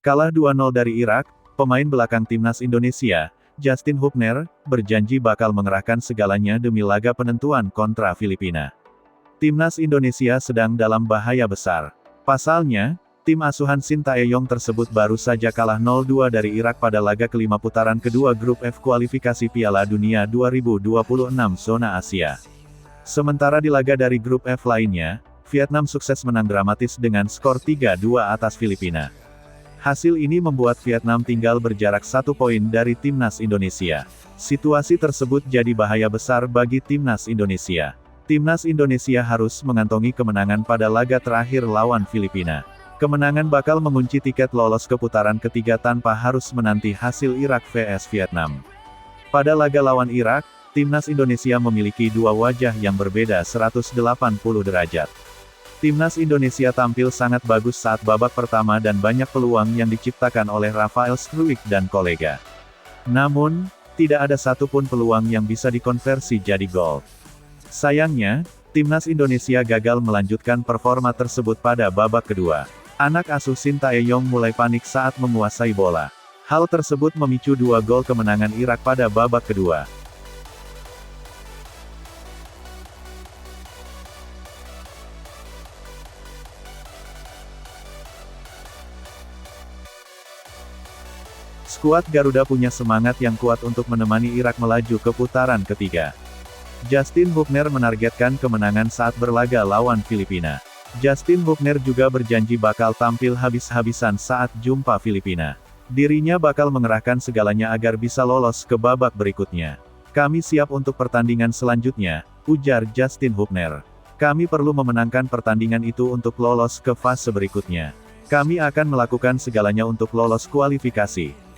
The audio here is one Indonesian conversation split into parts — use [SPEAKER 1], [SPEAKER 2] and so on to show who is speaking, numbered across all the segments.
[SPEAKER 1] Kalah 2-0 dari Irak, pemain belakang timnas Indonesia, Justin Hubner, berjanji bakal mengerahkan segalanya demi laga penentuan kontra Filipina. Timnas Indonesia sedang dalam bahaya besar. Pasalnya, tim asuhan Sintayong tersebut baru saja kalah 0-2 dari Irak pada laga kelima putaran kedua grup F kualifikasi Piala Dunia 2026 zona Asia. Sementara di laga dari grup F lainnya, Vietnam sukses menang dramatis dengan skor 3-2 atas Filipina. Hasil ini membuat Vietnam tinggal berjarak 1 poin dari timnas Indonesia. Situasi tersebut jadi bahaya besar bagi timnas Indonesia. Timnas Indonesia harus mengantongi kemenangan pada laga terakhir lawan Filipina. Kemenangan bakal mengunci tiket lolos ke putaran ketiga tanpa harus menanti hasil Irak vs Vietnam. Pada laga lawan Irak, timnas Indonesia memiliki dua wajah yang berbeda 180 derajat. Timnas Indonesia tampil sangat bagus saat babak pertama dan banyak peluang yang diciptakan oleh Rafael Struijk dan kolega. Namun, tidak ada satupun peluang yang bisa dikonversi jadi gol. Sayangnya, timnas Indonesia gagal melanjutkan performa tersebut pada babak kedua. Anak asuh Sintayong mulai panik saat menguasai bola. Hal tersebut memicu 2 gol kemenangan Irak pada babak kedua. Skuad Garuda punya semangat yang kuat untuk menemani Irak melaju ke putaran ketiga. Justin Hubner menargetkan kemenangan saat berlaga lawan Filipina. Justin Hubner juga berjanji bakal tampil habis-habisan saat jumpa Filipina. Dirinya bakal mengerahkan segalanya agar bisa lolos ke babak berikutnya. Kami siap untuk pertandingan selanjutnya, ujar Justin Hubner. Kami perlu memenangkan pertandingan itu untuk lolos ke fase berikutnya. Kami akan melakukan segalanya untuk lolos kualifikasi.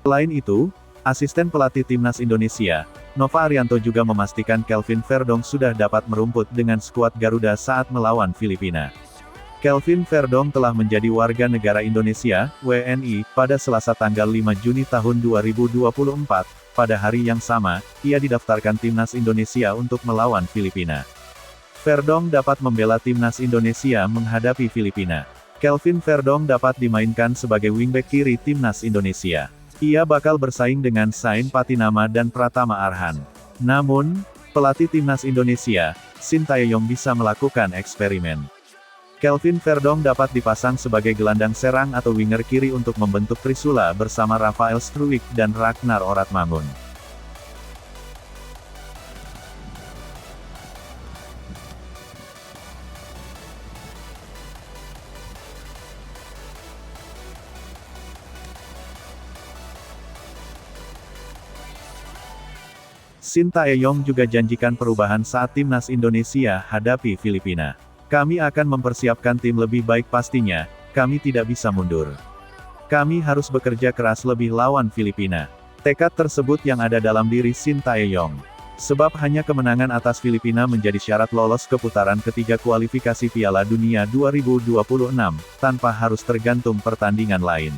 [SPEAKER 1] Selain itu, asisten pelatih timnas Indonesia, Nova Arianto juga memastikan Kelvin Verdong sudah dapat merumput dengan skuad Garuda saat melawan Filipina. Kelvin Verdong telah menjadi warga negara Indonesia, WNI, pada Selasa tanggal 5 Juni tahun 2024. Pada hari yang sama, ia didaftarkan timnas Indonesia untuk melawan Filipina. Verdong dapat membela timnas Indonesia menghadapi Filipina. Kelvin Verdong dapat dimainkan sebagai wingback kiri timnas Indonesia. Ia bakal bersaing dengan Sain Patinama dan Pratama Arhan. Namun, pelatih timnas Indonesia, Sintayong bisa melakukan eksperimen. Kelvin Verdong dapat dipasang sebagai gelandang serang atau winger kiri untuk membentuk trisula bersama Rafael Struijk dan Ragnar Oratmangun. Sintayong juga janjikan perubahan saat timnas Indonesia hadapi Filipina. Kami akan mempersiapkan tim lebih baik pastinya, kami tidak bisa mundur. Kami harus bekerja keras lebih lawan Filipina. Tekad tersebut yang ada dalam diri Sintayong. Sebab hanya kemenangan atas Filipina menjadi syarat lolos ke putaran ketiga kualifikasi Piala Dunia 2026, tanpa harus tergantung pertandingan lain.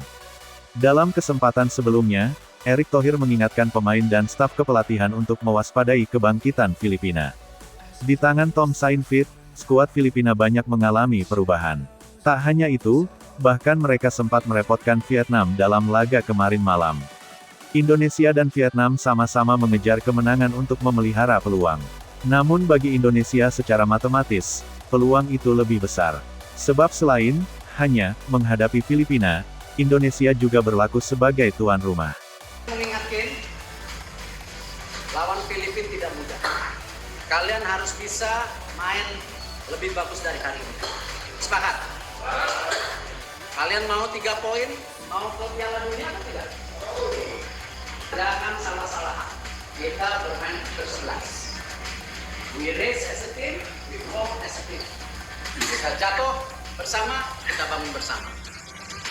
[SPEAKER 1] Dalam kesempatan sebelumnya, Erick Thohir mengingatkan pemain dan staf kepelatihan untuk mewaspadai kebangkitan Filipina. Di tangan Tom Saintfiet, skuad Filipina banyak mengalami perubahan. Tak hanya itu, bahkan mereka sempat merepotkan Vietnam dalam laga kemarin malam. Indonesia dan Vietnam sama-sama mengejar kemenangan untuk memelihara peluang. Namun bagi Indonesia secara matematis, peluang itu lebih besar. Sebab selain hanya menghadapi Filipina, Indonesia juga berlaku sebagai tuan rumah.
[SPEAKER 2] Mengingatkan, lawan Filipina tidak mudah. Kalian harus bisa main lebih bagus dari hari ini. Sepakat? Kalian mau 3 poin? Mau ke Piala Dunia atau tidak? Jangan salah-salah. Kita bermain berselas. We race as a team, we fall as a team. Kita jatuh bersama, kita bangun bersama.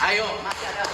[SPEAKER 2] Ayo, masih ada.